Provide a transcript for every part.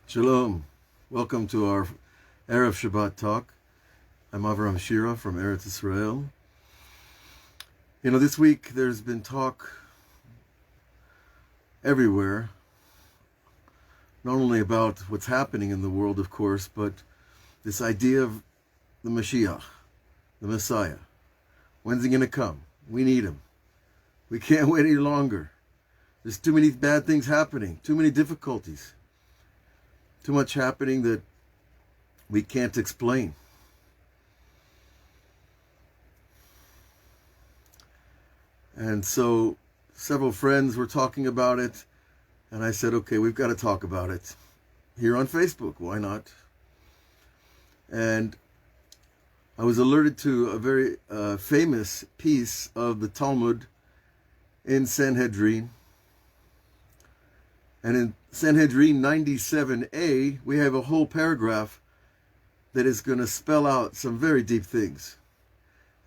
Shalom. Welcome to our Erev Shabbat talk. I'm Avraham Shira from Eretz Israel. This week there's been talk everywhere, not only about what's happening in the world, of course, but this idea of the Mashiach, the Messiah. When's he going to come? We need him. We can't wait any longer. There's too many bad things happening, too many difficulties. Too much happening that we can't explain. And so several friends were talking about it, and I said, okay, we've got to talk about it here on Facebook. Why not? And I was alerted to a very famous piece of the Talmud in Sanhedrin. And in Sanhedrin 97a, we have a whole paragraph that is going to spell out some very deep things.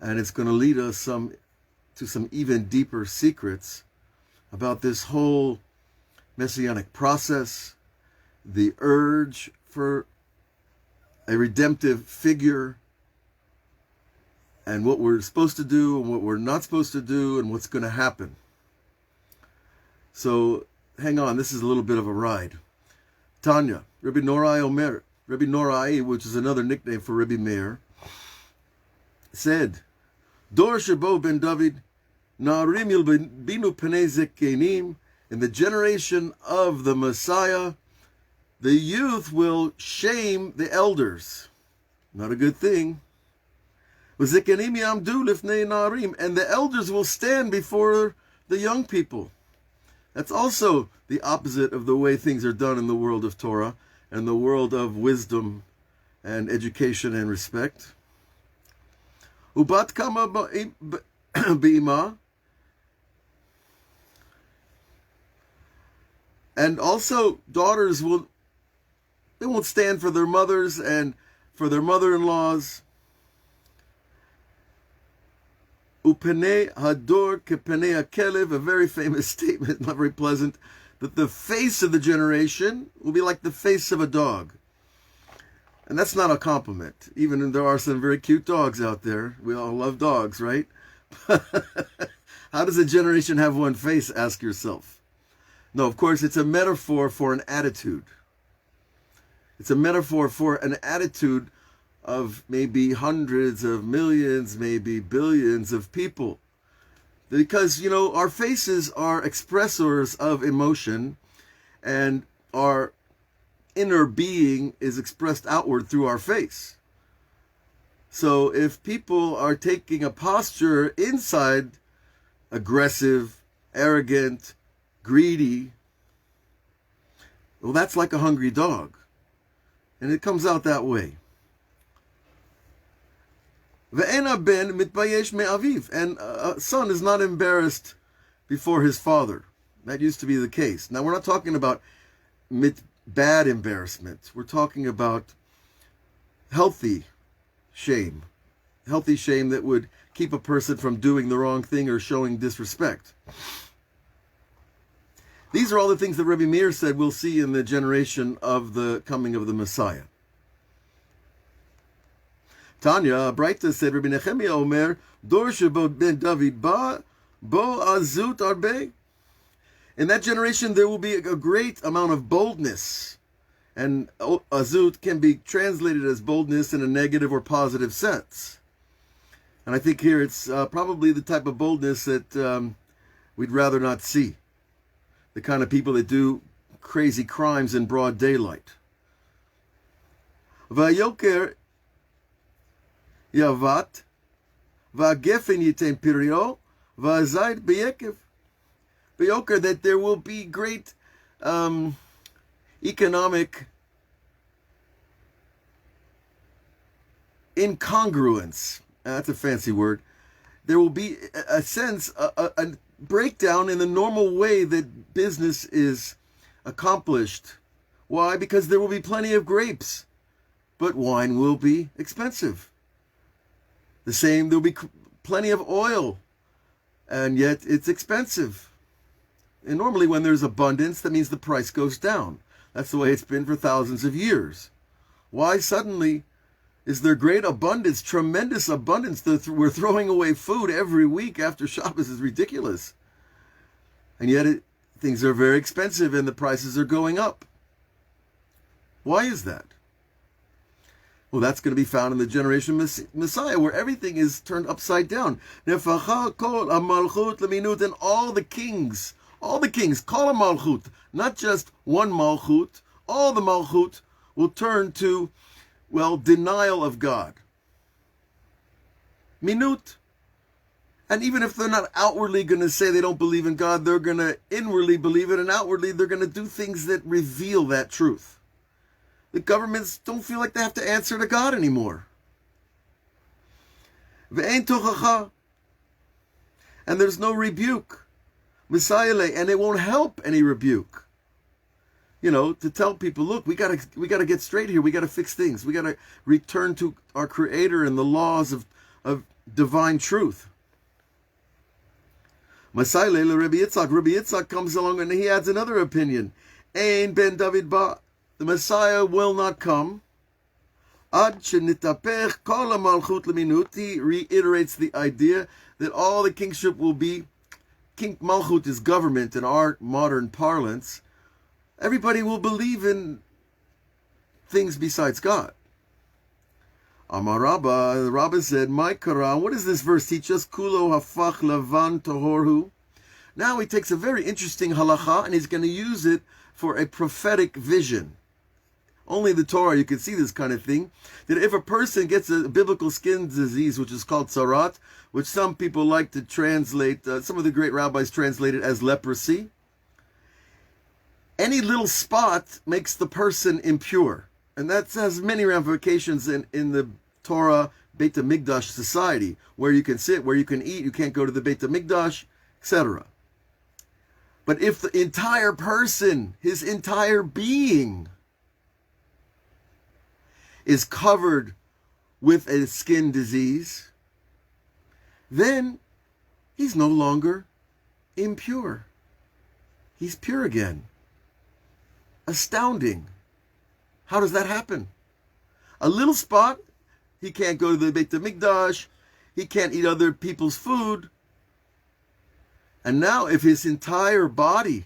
And it's going to lead us to some even deeper secrets about this whole Messianic process, the urge for a redemptive figure, and what we're supposed to do and what we're not supposed to do and what's going to happen. So, hang on, this is a little bit of a ride. Tanya, Rabbi Norai Omer, Rabbi Norai, which is another nickname for Rabbi Meir, said, Dor Shabo ben David, Na'arim Binu Penei Zekenim, in the generation of the Messiah, the youth will shame the elders. Not a good thing. Zekenim Yamdu Lifnei Na'arim, and the elders will stand before the young people. That's also the opposite of the way things are done in the world of Torah and the world of wisdom and education and respect. Ubat kama b'ima, and also daughters won't stand for their mothers and for their mother-in-laws. Upenei hador kepenei hakelev, a very famous statement, not very pleasant, that the face of the generation will be like the face of a dog. And that's not a compliment, even there are some very cute dogs out there. We all love dogs, right? How does a generation have one face, ask yourself? No, of course, it's a metaphor for an attitude. It's a metaphor for an attitude of maybe hundreds of millions, maybe billions of people. Because, our faces are expressors of emotion, and our inner being is expressed outward through our face. So if people are taking a posture inside, aggressive, arrogant, greedy, well, that's like a hungry dog. And it comes out that way. Ve'ena ben mitbayesh me'aviv, and a son is not embarrassed before his father. That used to be the case. Now, we're not talking about bad embarrassment. We're talking about healthy shame that would keep a person from doing the wrong thing or showing disrespect. These are all the things that Rabbi Meir said we'll see in the generation of the coming of the Messiah. Tanya, Braita said, Rabbi Nehemiah Omer, Dor Shebo ben David ba bo azut arbe. In that generation, there will be a great amount of boldness. And azut can be translated as boldness in a negative or positive sense. And I think here it's probably the type of boldness that we'd rather not see. The kind of people that do crazy crimes in broad daylight. Vayoker Yavat, va'gefen yitem pirio, va'zayit beyekev. Beyoker, that there will be great economic incongruence. That's a fancy word. There will be a sense, a breakdown in the normal way that business is accomplished. Why? Because there will be plenty of grapes, but wine will be expensive. The same, there'll be plenty of oil, and yet it's expensive. And normally when there's abundance, that means the price goes down. That's the way it's been for thousands of years. Why suddenly is there great abundance, tremendous abundance? We're throwing away food every week after Shabbos is ridiculous. And yet things are very expensive and the prices are going up. Why is that? Well, that's going to be found in the generation of Messiah, where everything is turned upside down. And all the kings, call a malchut, not just one malchut, all the malchut will turn to, denial of God. Minut. And even if they're not outwardly going to say they don't believe in God, they're going to inwardly believe it, and outwardly they're going to do things that reveal that truth. The governments don't feel like they have to answer to God anymore. Ve'ein tochacha. And there's no rebuke. Messiah, and it won't help any rebuke. To tell people, look, we gotta get straight here. We gotta fix things. We gotta return to our Creator and the laws of divine truth. Messiah, Rabbi Yitzchak comes along and he adds another opinion. Ein ben David ba. The Messiah will not come. Ad shenitapech kol malchut leminut. He reiterates the idea that all the kingship will be, Malchut is government in our modern parlance. Everybody will believe in things besides God. Amar Rabba, the Rabba said, my Quran, what does this verse teach us? Kulo hafach lavan tohorhu. Now he takes a very interesting halacha and he's going to use it for a prophetic vision. Only the Torah, you can see this kind of thing. That if a person gets a biblical skin disease, which is called tzarat, which some people like to translate, some of the great rabbis translate it as leprosy. Any little spot makes the person impure. And that has many ramifications in the Torah Beit HaMikdash society, where you can sit, where you can eat, you can't go to the Beit HaMikdash, etc. But if the entire person, his entire being, is covered with a skin disease, then he's no longer impure. He's pure again. Astounding. How does that happen? A little spot, he can't go to the Beit HaMikdash, he can't eat other people's food. And now if his entire body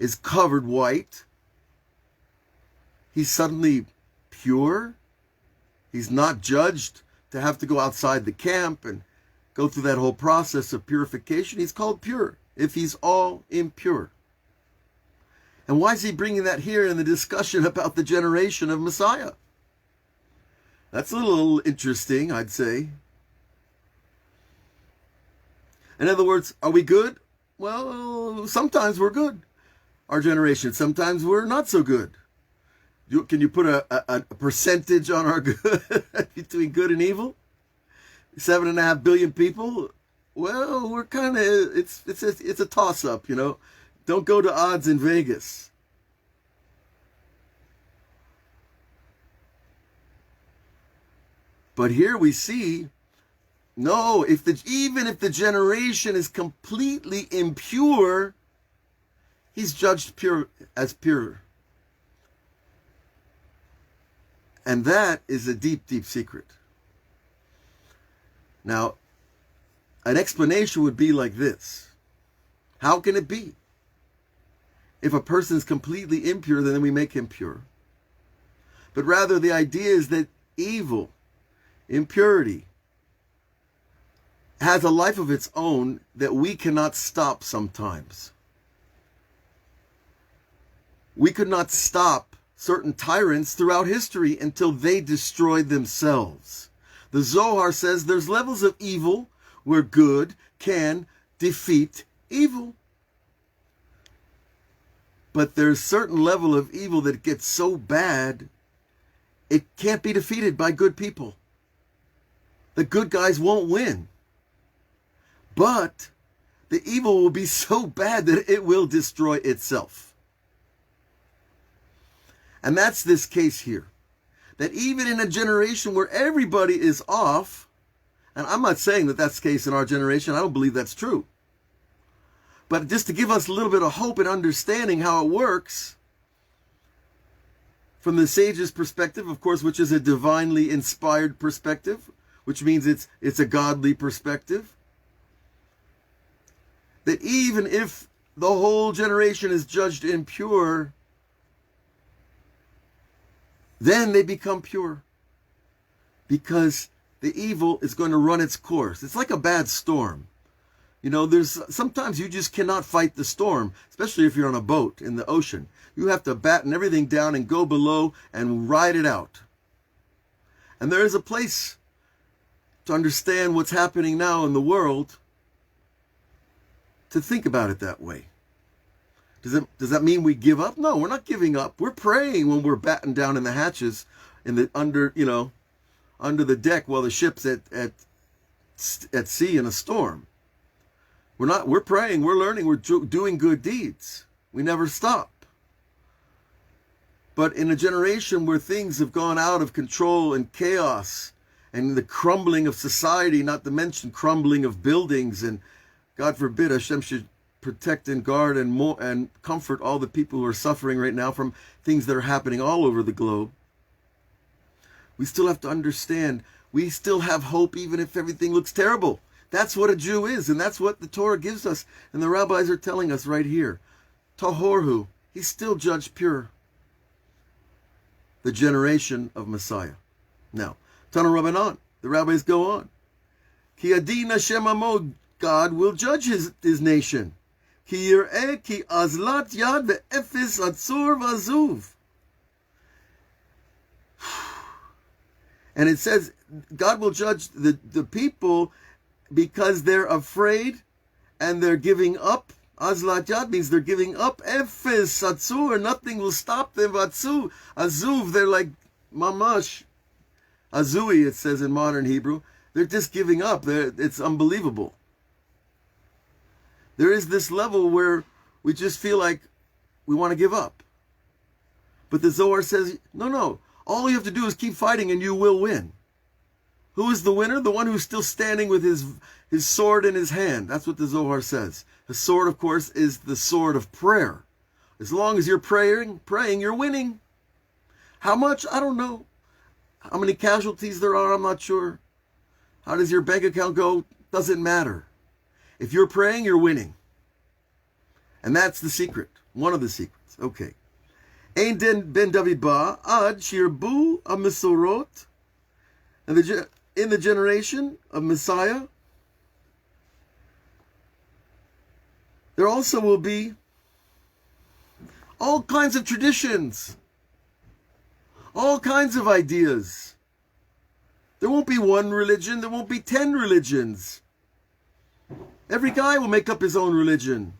is covered white, he's suddenly pure. He's not judged to have to go outside the camp and go through that whole process of purification. He's called pure if he's all impure. And why is he bringing that here in the discussion about the generation of Messiah? That's a little interesting, I'd say. In other words, are we good? Well, sometimes we're good. Our generation, sometimes we're not so good. Can you put a percentage on our good between good and evil? 7.5 billion people. Well, we're kind of it's a toss up, Don't go to odds in Vegas. But here we see, no, even if the generation is completely impure, he's judged as pure. And that is a deep, deep secret. Now, an explanation would be like this. How can it be? If a person is completely impure, then we make him pure. But rather, the idea is that evil, impurity, has a life of its own that we cannot stop sometimes. We could not stop certain tyrants throughout history until they destroyed themselves. The Zohar says there's levels of evil where good can defeat evil. But there's certain level of evil that gets so bad, it can't be defeated by good people. The good guys won't win. But the evil will be so bad that it will destroy itself. And that's this case here. That even in a generation where everybody is off, and I'm not saying that that's the case in our generation, I don't believe that's true. But just to give us a little bit of hope and understanding how it works, from the sage's perspective, of course, which is a divinely inspired perspective, which means it's a godly perspective, that even if the whole generation is judged impure, then they become pure, because the evil is going to run its course. It's like a bad storm. You know, there's sometimes you just cannot fight the storm, especially if you're on a boat in the ocean. You have to batten everything down and go below and ride it out. And there is a place to understand what's happening now in the world, to think about it that way. Does that mean we give up? No, we're not giving up. We're praying when we're battened down in the hatches, in the under the deck while the ship's at sea in a storm. We're praying, we're learning, we're doing good deeds. We never stop. But in a generation where things have gone out of control and chaos, and the crumbling of society, not to mention crumbling of buildings, and God forbid Hashem should protect and guard and comfort all the people who are suffering right now from things that are happening all over the globe. We still have to understand, we still have hope even if everything looks terrible. That's what a Jew is, and that's what the Torah gives us, and the rabbis are telling us right here. Tahorhu, he's still judged pure. The generation of Messiah. Now, Tana Rabbanan, the rabbis go on. Ki adin Hashem amo, God will judge his nation. Ki yir'eh ki azlat yad ve'efes atzur v'azuv. And it says, God will judge the people because they're afraid and they're giving up. Azlat yad means they're giving up. Efes atzur, nothing will stop them. Azuv, they're like mamash. Azui, it says in modern Hebrew. They're just giving up. It's unbelievable. There is this level where we just feel like we want to give up. But the Zohar says, no. All you have to do is keep fighting and you will win. Who is the winner? The one who's still standing with his sword in his hand. That's what the Zohar says. The sword, of course, is the sword of prayer. As long as you're praying, you're winning. How much? I don't know. How many casualties there are, I'm not sure. How does your bank account go? Doesn't matter. If you're praying, you're winning. And that's the secret. One of the secrets. Okay. Ein den ben David ba ad shirbu amisorot. And in the generation of Messiah, there also will be all kinds of traditions, all kinds of ideas. There won't be one religion, there won't be 10 religions. Every guy will make up his own religion.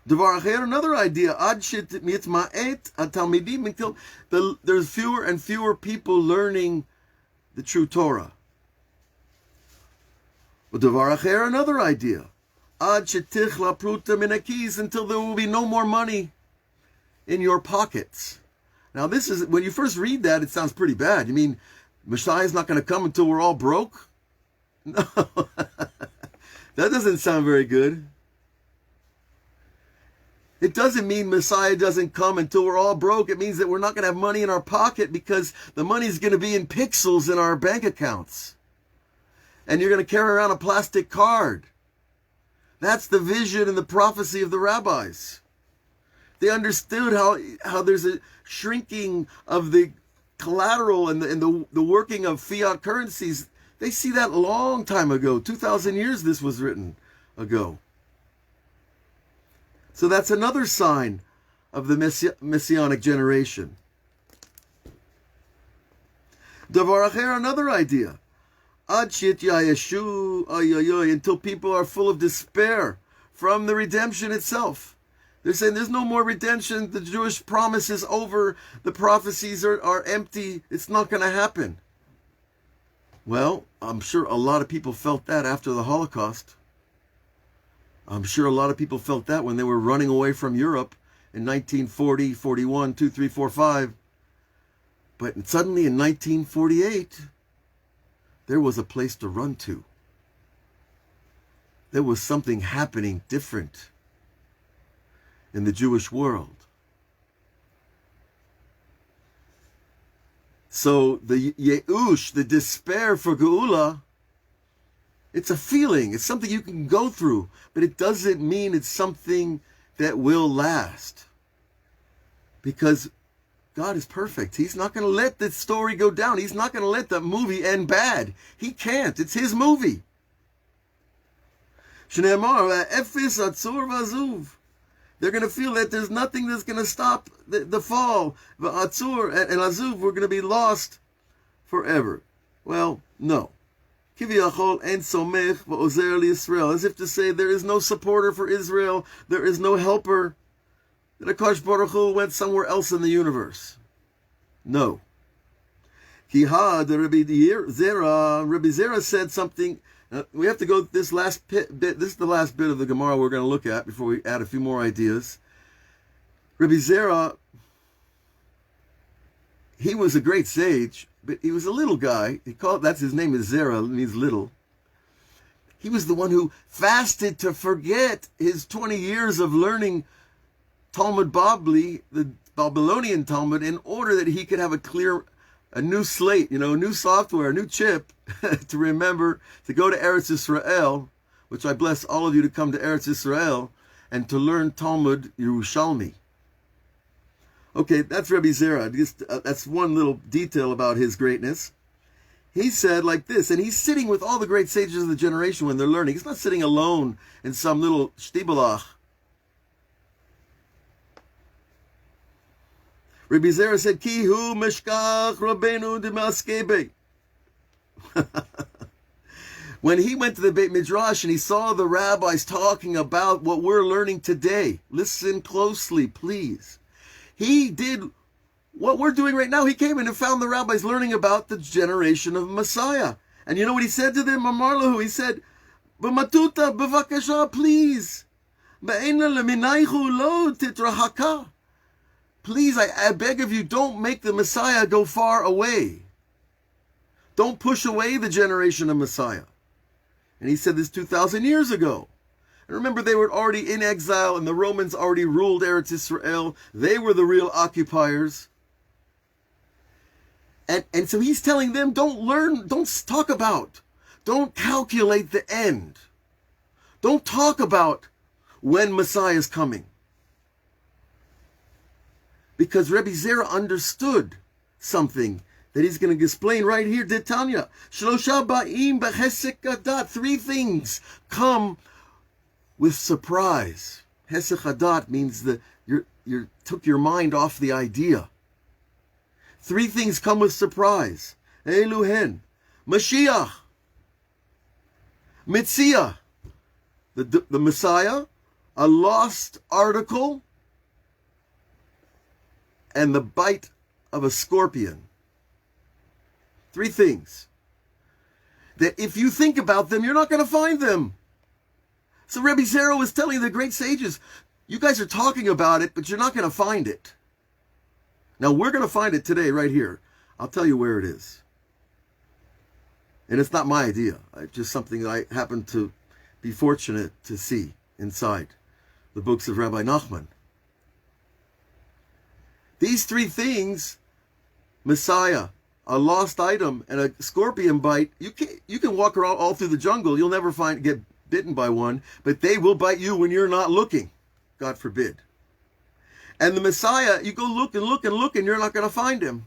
Devar acher, another idea. Ad shit mitma'et at-talmidim, until there's fewer and fewer people learning the true Torah. Devar acher, another idea. Ad shetichla pruta minakis, until there will be no more money in your pockets. Now this is, when you first read that, it sounds pretty bad. You mean Messiah's not going to come until we're all broke? No. That doesn't sound very good. It doesn't mean Messiah doesn't come until we're all broke. It means that we're not going to have money in our pocket because the money's going to be in pixels in our bank accounts. And you're going to carry around a plastic card. That's the vision and the prophecy of the rabbis. They understood how there's a shrinking of the collateral and the working of fiat currencies. They see that a long time ago. 2,000 years this was written ago. So that's another sign of the Messianic generation. Davar acher, another idea. Ad shit yayeshu, until people are full of despair from the redemption itself. They're saying there's no more redemption. The Jewish promise is over. The prophecies are empty. It's not going to happen. Well, I'm sure a lot of people felt that after the Holocaust. I'm sure a lot of people felt that when they were running away from Europe in 1940, 41, 2, 3, 4, 5. But suddenly in 1948, there was a place to run to. There was something happening different in the Jewish world. So the Yeush, the despair for Geula, it's a feeling. It's something you can go through, but it doesn't mean it's something that will last. Because God is perfect. He's not going to let this story go down. He's not going to let the movie end bad. He can't. It's his movie. Shneimar, Efis Atzur Vazuv. They're going to feel that there's nothing that's going to stop the fall. Atzur and Azuv, we're going to be lost forever. Well, no. Kiviyachol en somech va'ozer liYisrael. As if to say, there is no supporter for Israel. There is no helper. That Akash Baruch Hu went somewhere else in the universe. No. Kihad, Rabbi Zera said something. We have to go this last bit. This is the last bit of the Gemara we're going to look at before we add a few more ideas. Rabbi Zera, he was a great sage, but he was a little guy. That's his name is Zera, means little. He was the one who fasted to forget his 20 years of learning Talmud Babli, the Babylonian Talmud, in order that he could have a new slate, new software, a new chip to remember to go to Eretz Yisrael, which I bless all of you to come to Eretz Yisrael and to learn Talmud Yerushalmi. Okay, that's Rebbe Zera. That's one little detail about his greatness. He said like this, and he's sitting with all the great sages of the generation when they're learning. He's not sitting alone in some little shtibelach. Rebbe Zera said, Ki hu meshkach Rabbeinu d'maskebe. When he went to the Beit Midrash and he saw the rabbis talking about what we're learning today, listen closely, please. He did what we're doing right now. He came in and found the rabbis learning about the generation of Messiah. And you know what he said to them? Amarlahu, he said, B'matuta, b'vakasha, please. B'eina leminaychu lo titrahaka. Please, I beg of you, don't make the Messiah go far away. Don't push away the generation of Messiah. And he said this 2,000 years ago. And remember, they were already in exile, and the Romans already ruled Eretz Yisrael. They were the real occupiers. And so he's telling them, don't talk about, don't calculate the end. Don't talk about when Messiah is coming. Because Rebbe Zera understood something that he's going to explain right here. Tanya, Shlosha ba'im b'chesek hadat. 3 things come with surprise. Hesek hadat means that you took your mind off the idea. 3 things come with surprise. Eluhen, Mashiach, Mitziah, the Messiah, a lost article, and the bite of a scorpion. 3 things that if you think about them, you're not going to find them. So Rebbe Zera was telling the great sages, you guys are talking about it, but you're not going to find it. Now we're going to find it today right here. I'll tell you where it is. And it's not my idea. It's just something that I happen to be fortunate to see inside the books of Rabbi Nachman. These 3 things, Messiah, a lost item, and a scorpion bite, you can walk around all through the jungle. You'll never get bitten by one, but they will bite you when you're not looking. God forbid. And the Messiah, you go look and look and look, and you're not going to find him.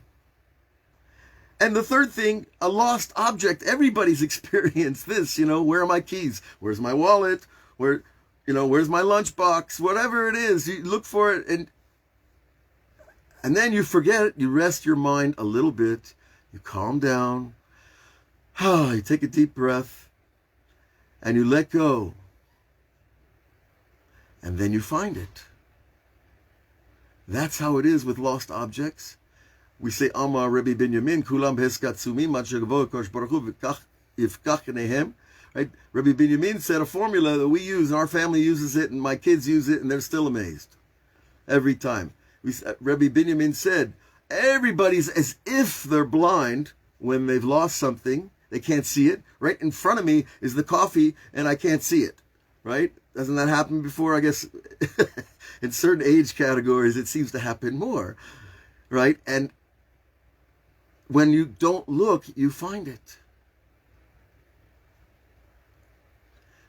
And the 3rd thing, a lost object. Everybody's experienced this, where are my keys? Where's my wallet? Where's my lunchbox? Whatever it is, you look for it, and then you forget it. You rest your mind a little bit. You calm down. You take a deep breath. And you let go. And then you find it. That's how it is with lost objects. We say, Amar Rebbe Binyamin, Kulam Beskatsumi, Machagavo Kosh Baruch Hu, Ifkach Nehem. Right? Rebbe Binyamin said a formula that we use, and our family uses it, and my kids use it, and they're still amazed. Every time. Rebbe Binyamin said, everybody's as if they're blind when they've lost something. They can't see it. Right in front of me is the coffee, and I can't see it. Right? Doesn't that happen before? I guess in certain age categories, it seems to happen more. Right? And when you don't look, you find it.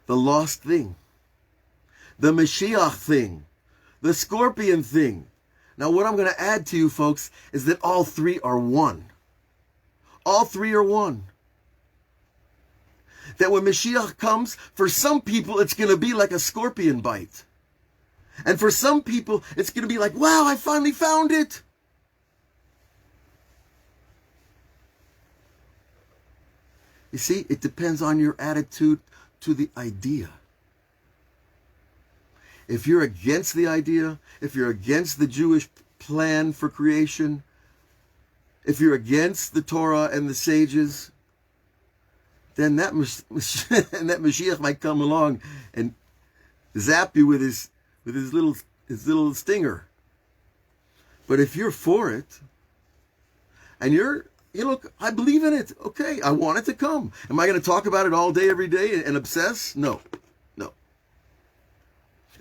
The lost thing, the Mashiach thing, the scorpion thing. Now, what I'm going to add to you, folks, is that all three are one. All three are one. That when Mashiach comes, for some people, it's going to be like a scorpion bite. And for some people, it's going to be like, wow, I finally found it. You see, it depends on your attitude to the idea. If you're against the idea, if you're against the Jewish plan for creation, if you're against the Torah and the sages, then that Mashiach might come along and zap you with his little stinger. But if you're for it, and you look, I believe in it. Okay, I want it to come. Am I going to talk about it all day, every day, and obsess? No.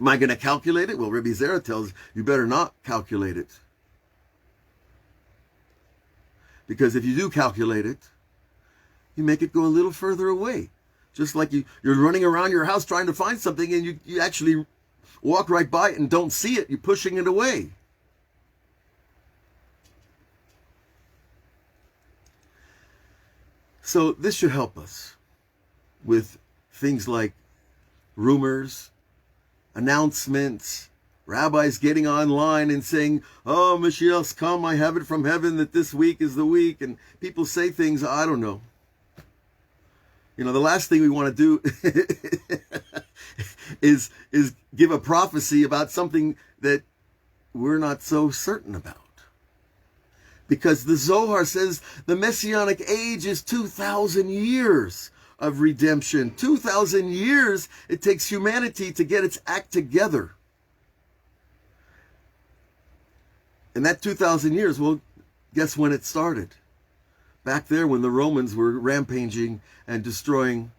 Am I going to calculate it? Well, Rabbi Zera tells you better not calculate it. Because if you do calculate it, you make it go a little further away. Just like you're running around your house trying to find something and you actually walk right by it and don't see it. You're pushing it away. So this should help us with things like rumors, announcements, rabbis getting online and saying, oh, Mashiach's come, I have it from heaven that this week is the week, and people say things, I don't know. The last thing we want to do is give a prophecy about something that we're not so certain about. Because the Zohar says the Messianic Age is 2,000 years of redemption. 2,000 years it takes humanity to get its act together. And that 2,000 years, well, guess when it started? Back there when the Romans were rampaging and destroying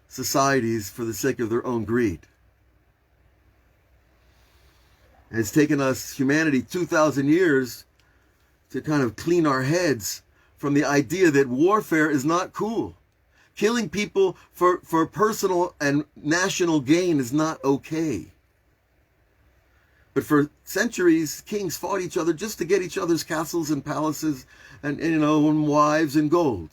societies for the sake of their own greed. And it's taken us, humanity, 2,000 years to kind of clean our heads from the idea that warfare is not cool. Killing people for personal and national gain is not okay. But for centuries, kings fought each other just to get each other's castles and palaces and wives and gold.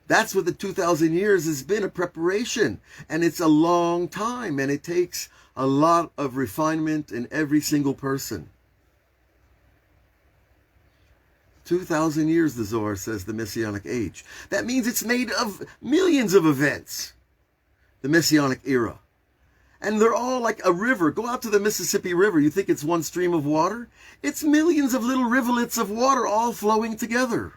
That's what the 2,000 years has been, a preparation. And it's a long time, and it takes a lot of refinement in every single person. 2,000 years, the Zohar says, the Messianic Age. That means it's made of millions of events, the Messianic era. And they're all like a river. Go out to the Mississippi River. You think it's one stream of water? It's millions of little rivulets of water all flowing together.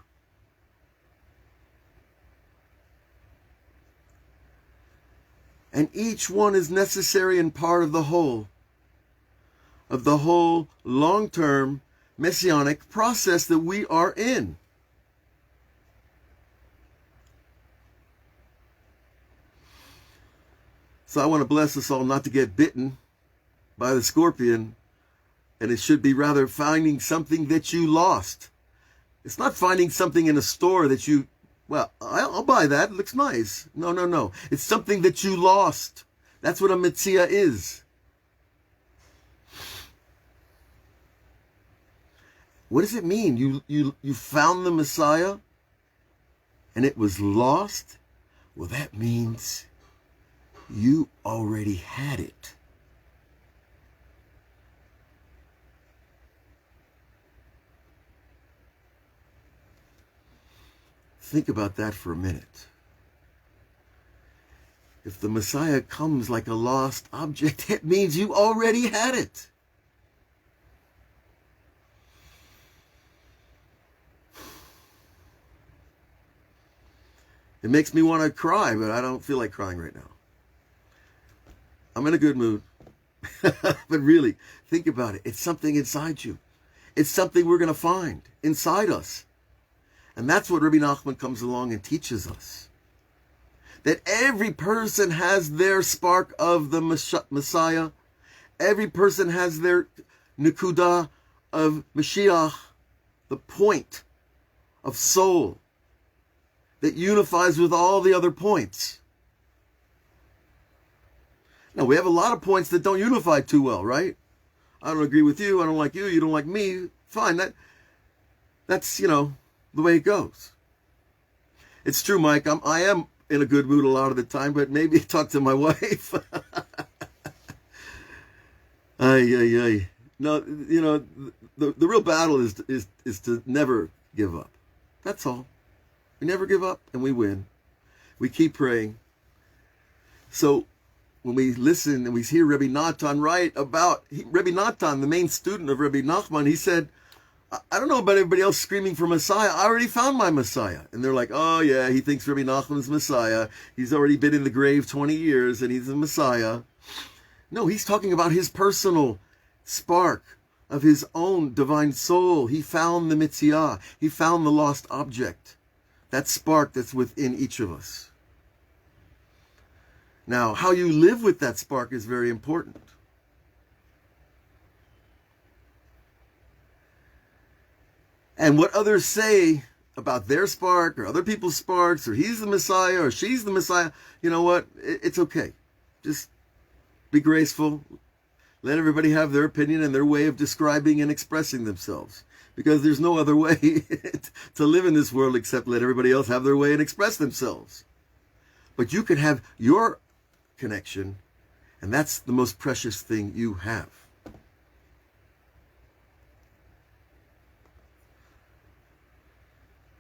And each one is necessary and part of the whole long-term Messianic process that we are in. So I want to bless us all not to get bitten by the scorpion, and it should be rather finding something that you lost. It's not finding something in a store that you, well, I'll buy that, it looks nice. No. It's something that you lost. That's what a Metzia is. What does it mean? You found the Messiah and it was lost? Well, that means you already had it. Think about that for a minute. If the Messiah comes like a lost object, it means you already had it. It makes me want to cry, but I don't feel like crying right now. I'm in a good mood. But really, think about it. It's something inside you. It's something we're going to find inside us. And that's what Rabbi Nachman comes along and teaches us. That every person has their spark of the Messiah. Every person has their Nekuda of Mashiach, the point of soul that unifies with all the other points. Now, we have a lot of points that don't unify too well, right? I don't agree with you, I don't like you, you don't like me. Fine, that's, the way it goes. It's true, Mike, I am in a good mood a lot of the time, but maybe talk to my wife. Ay. No, the real battle is to never give up. That's all. We never give up, and we win. We keep praying. So when we listen and we hear Rabbi Natan Rabbi Natan, the main student of Rabbi Nachman, he said, I don't know about everybody else screaming for Messiah. I already found my Messiah. And they're like, oh yeah, he thinks Rabbi Nachman's Messiah. He's already been in the grave 20 years and he's a Messiah. No, he's talking about his personal spark of his own divine soul. He found the Mitziah. He found the lost object. That spark that's within each of us. Now, how you live with that spark is very important. And what others say about their spark or other people's sparks, or he's the Messiah or she's the Messiah, you know what? It's okay. Just be graceful. Let everybody have their opinion and their way of describing and expressing themselves. Because there's no other way to live in this world except let everybody else have their way and express themselves. But you can have your connection, and that's the most precious thing you have.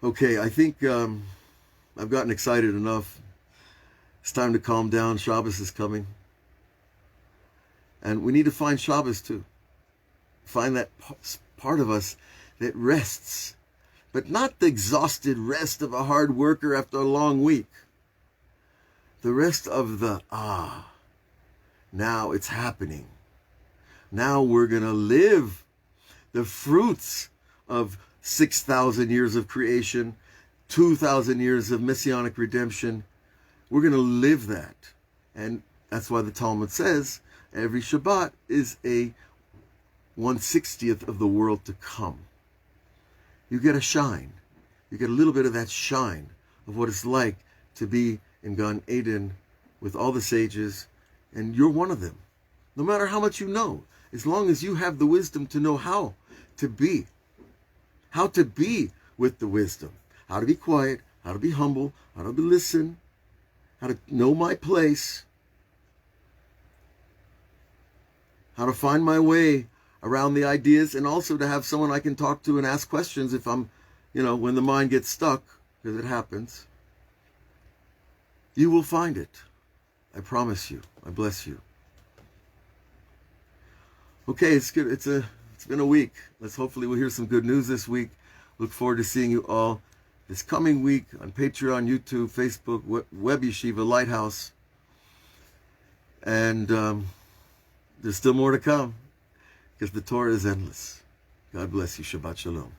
Okay, I think I've gotten excited enough. It's time to calm down. Shabbos is coming. And we need to find Shabbos too. Find that part of us that rests, but not the exhausted rest of a hard worker after a long week. The rest of the, now it's happening. Now we're going to live the fruits of 6,000 years of creation, 2,000 years of Messianic redemption. We're going to live that. And that's why the Talmud says every Shabbat is a 1/60th of the world to come. You get a shine. You get a little bit of that shine of what it's like to be in Gan Eden with all the sages, and you're one of them. No matter how much you know, as long as you have the wisdom to know how to be with the wisdom, how to be quiet, how to be humble, how to listen, how to know my place, how to find my way around the ideas, and also to have someone I can talk to and ask questions if I'm, when the mind gets stuck, because it happens. You will find it. I promise you. I bless you. Okay, it's good. It's been a week. Hopefully we'll hear some good news this week. Look forward to seeing you all this coming week on Patreon, YouTube, Facebook, Web Yeshiva, Lighthouse. And there's still more to come because the Torah is endless. God bless you. Shabbat Shalom.